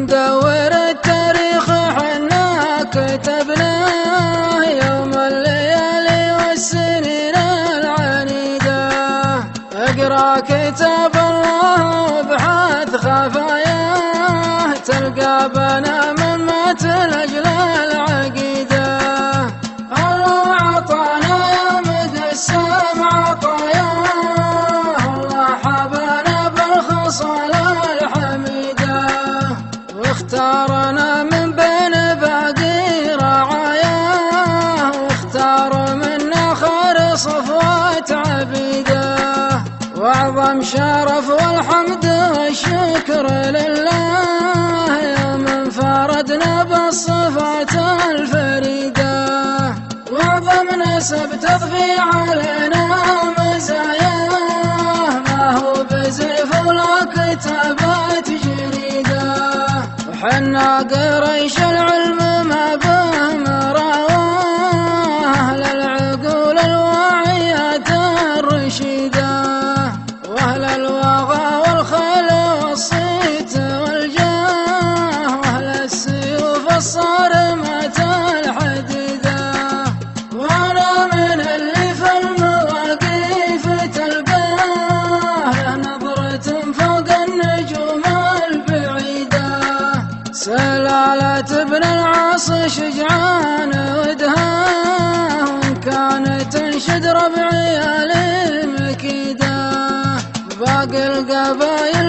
مدور التاريخ حنا كتبناه يوم الليالي والسنين العنيدة. اقرا كتاب الله وابحث خفاياه، تلقى بنا من مات لاجل العقيدة. الله عطانا يا مقسم عطاياه، الله حبانا بالخصال الحميدة، واختارنا من بين باقي رعاياه، واختار منا خير صفوة عبيده. واعظم شرف والحمد والشكر لله يا من فاردنا بالصفات الفريده. واعظم نسب تضفي علينا مزاياه، ما هو بزيف ولا كتابات جريده. وحنا قريش العلم ما به مراواه، للعقول الواعيات الرشيده، واهل الوغى والخيل والصيت والجاه، واهل السيوف الصارمة الحديدة. وانا من اللي في المواقف تلقاه، نظرة فوق النجوم البعيدة. سلالة ابن العاص شجعان ودهاه، وان كانت تنشد ربعي المكيده. باقي القبايل